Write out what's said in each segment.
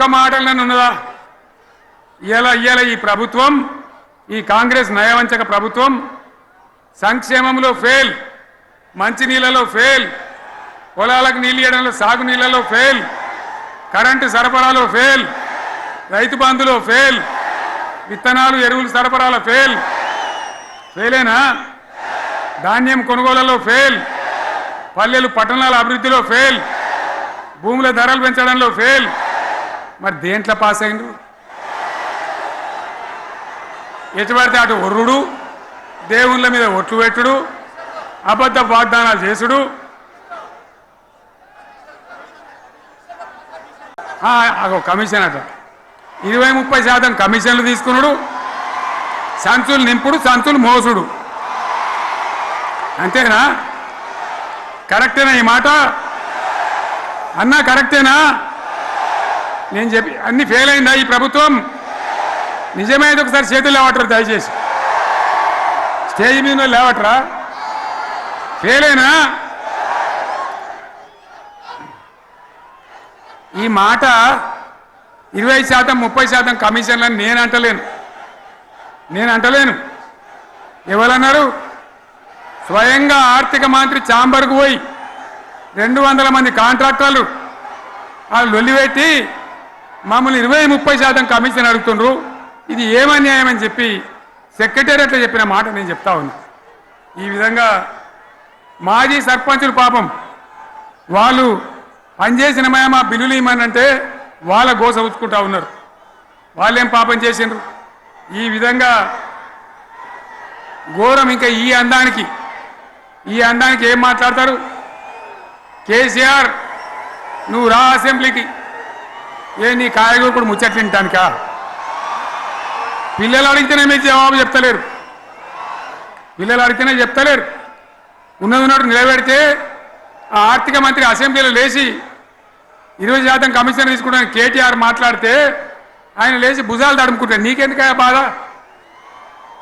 ఒక్క మాటలను ఉన్నదా? ఇయ్యాల ఈ ప్రభుత్వం, ఈ కాంగ్రెస్ నయవంచక ప్రభుత్వం సంక్షేమంలో ఫెయిల్, మంచినీళ్ళలో ఫెయిల్, పొలాలకు నీళ్ళు ఇవ్వడంలో సాగు నీళ్ళలో ఫెయిల్, కరెంటు సరఫరాలో ఫెయిల్, రైతు బంధులో ఫెయిల్, విత్తనాలు ఎరువులు సరఫరాలో ఫెయిలేనా? ధాన్యం కొనుగోలులో ఫెయిల్, పల్లెలు పట్టణాల అభివృద్ధిలో ఫెయిల్, భూముల ధరలు పెంచడంలో ఫెయిల్. మరి దేంట్లో పాస్ అయిండు? ఎటుపడితే అటు ఒర్రుడు, దేవుళ్ళ మీద ఒట్లు పెట్టుడు, అబద్ధ వాగ్దానాలు చేసుడు, కమిషన్ అట 20-30% కమిషన్లు తీసుకున్నాడు, సంచులు నింపుడు, సంచులు మోసుడు. అంతేనా? కరెక్టేనా ఈ మాట అన్నా? కరెక్టేనా? నేను చెప్పి అన్ని ఫెయిల్ అయిందా ఈ ప్రభుత్వం? నిజమైతే ఒకసారి చేతులు లేవటరు దయచేసి, స్టేజ్ మీద లేవటరా? ఫెయిలేనా? ఈ మాట 20% 30% కమిషన్లని నేను అంటలేను. ఎవరన్నారు? స్వయంగా ఆర్థిక మంత్రి ఛాంబర్కు పోయి 200 మంది కాంట్రాక్టర్లు వాళ్ళు లొల్లిపెట్టి మమ్మల్ని 20-30% కమిషన్ అడుగుతుండ్రు, ఇది ఏమన్యాయమని చెప్పి సెక్రటేరియట్లో చెప్పిన మాట నేను చెప్తా ఉన్నా. ఈ విధంగా మాజీ సర్పంచులు పాపం వాళ్ళు పనిచేసిన మా బిల్లులు ఇవ్వమనంటే వాళ్ళ గోస ఉచ్చుకుంటా ఉన్నారు. వాళ్ళేం పాపం చేసిండ్రు? ఈ విధంగా ఘోరం. ఇంకా ఈ అందానికి ఏం మాట్లాడతారు? కేసీఆర్ నువ్వు రా అసెంబ్లీకి, నీ కాయగూరకుడు ముచ్చట్లు తింటానికా? పిల్లలు అడిగితేనే మీరు జవాబు చెప్తలేరు, ఉన్నట్టు నిలబెడితే ఆ ఆర్థిక మంత్రి అసెంబ్లీలో లేచి 20% కమిషన్ తీసుకోవడానికి కేటీఆర్ మాట్లాడితే ఆయన లేచి భుజాలు తడుముకుంటాడు. నీకెందుకయ్యా బాధ?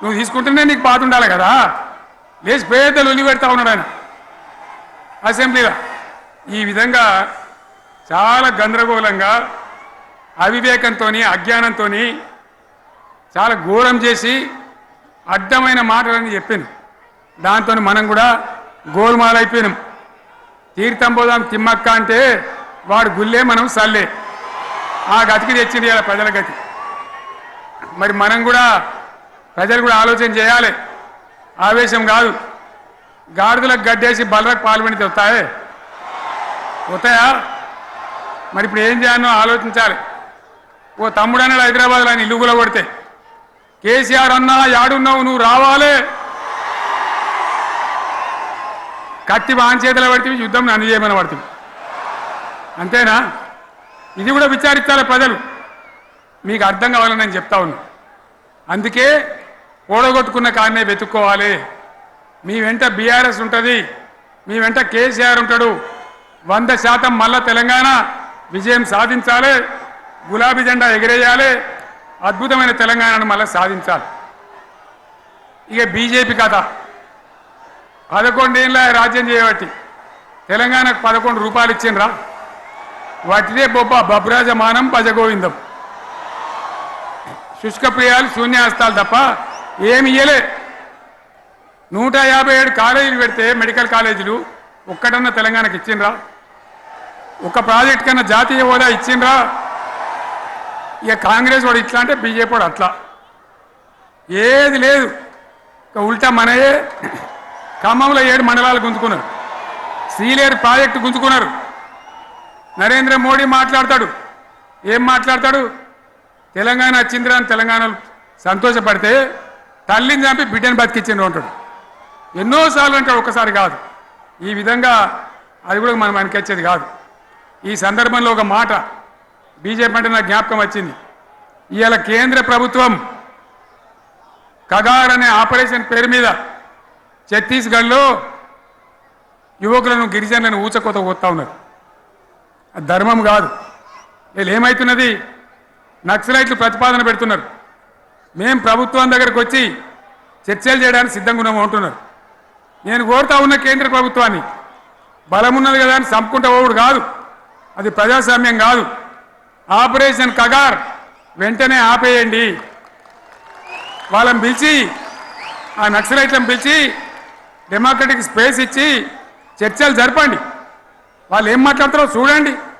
నువ్వు తీసుకుంటేనే నీకు బాధ ఉండాలి కదా. లేచి పేదలు ఉల్లి పెడతా ఉన్నాడు ఆయన అసెంబ్లీలో. ఈ విధంగా చాలా గందరగోళంగా, అవివేకంతో, అజ్ఞానంతో చాలా ఘోరం చేసి అడ్డమైన మాటలని చెప్పింది. దాంతో మనం కూడా గోల్మాలైపోయినాం. తీర్థం పోదాం తిమ్మక్క అంటే వాడు గుల్లే, మనం సల్లే. ఆ గతికి తెచ్చింది ఇలా ప్రజల గతి. మరి మనం కూడా, ప్రజలు కూడా ఆలోచన చేయాలి. ఆవేశం కాదు. గాడిదలకు గడ్డేసి బలరకు పాల్పడితే వస్తాయా? మరి ఇప్పుడు ఏం చేయాలో ఆలోచించాలి. ఓ తమ్ముడు అన్నాడు హైదరాబాద్లో, ఆయన ఇల్లు కూడా కొడితే, కేసీఆర్ అన్నా యాడున్నావు, నువ్వు రావాలి, కత్తి వాన్ చేతిలో పడితే యుద్ధం నన్ను చేయమని పడుతుంది. అంతేనా? ఇది కూడా విచారించాలి ప్రజలు. మీకు అర్థం కావాలని నేను చెప్తా ఉన్నా. అందుకే ఓడగొట్టుకున్న కారణే వెతుక్కోవాలి. మీ వెంట బీఆర్ఎస్ ఉంటుంది, మీ వెంట కేసీఆర్ ఉంటాడు. 100% మళ్ళా తెలంగాణ విజయం సాధించాలి, గులాబీ జెండా ఎగిరేయాలి, అద్భుతమైన తెలంగాణను మళ్ళీ సాధించాలి. ఇక బీజేపీ కథ 11 ఏళ్ళ రాజ్యం చేయబట్టి తెలంగాణకు 11 రూపాయలు ఇచ్చిండ్రా? వాటిదే బబ్రాజమానం భజగోవిందం, శుష్కప్రియాలు, శూన్యాస్తాలు తప్ప ఏమి ఇయ్యలే. 157 కాలేజీలు పెడితే మెడికల్ కాలేజీలు ఒక్కటన్నా తెలంగాణకు ఇచ్చిండ్రా? ఒక ప్రాజెక్ట్ కన్నా జాతీయ హోదా ఇచ్చిండ్రా? ఇక కాంగ్రెస్ వాడు ఇట్లా అంటే బీజేపీ వాడు అట్లా, ఏది లేదు. ఇక ఉల్టా మనయే. ఖమ్మంలో 7 మండలాలు గుంజుకున్నారు, సీలేరు ప్రాజెక్టు గుంజుకున్నారు. నరేంద్ర మోడీ మాట్లాడతాడు, ఏం మాట్లాడతాడు? తెలంగాణ వచ్చిందిరా అని తెలంగాణలో సంతోషపడితే తల్లిని చంపి బిడ్డను బతికిచ్చిండ్రు అంటాడు. ఎన్నోసార్లు అంటాడు, ఒక్కసారి కాదు. ఈ విధంగా అది కూడా మనం వెనకొచ్చేది కాదు. ఈ సందర్భంలో ఒక మాట బీజేపీ అంటే నాకు జ్ఞాపకం వచ్చింది. ఇవాళ కేంద్ర ప్రభుత్వం కగార్ అనే ఆపరేషన్ పేరు మీద ఛత్తీస్గఢ్లో యువకులను, గిరిజనులను ఊచకోత పోతా ఉన్నారు. అది ధర్మం కాదు. వీళ్ళు ఏమవుతున్నది? నక్సలైట్లు ప్రతిపాదన పెడుతున్నారు. మేం ప్రభుత్వం దగ్గరకు వచ్చి చర్చలు చేయడానికి సిద్ధంగా ఉన్నాము అంటున్నారు. నేను కోరుతా ఉన్న కేంద్ర ప్రభుత్వాన్ని, బలం ఉన్నది కదా అని చంపుకుంటా పోవుడు కాదు, అది ప్రజాస్వామ్యం కాదు. ఆపరేషన్ కగార్ వెంటనే ఆపేయండి. వాళ్ళని పిలిచి ఆ నక్సలైట్లను పిలిచి డెమోక్రటిక్ స్పేస్ ఇచ్చి చర్చలు జరపండి. వాళ్ళు ఏం మాట్లాడతారో చూడండి.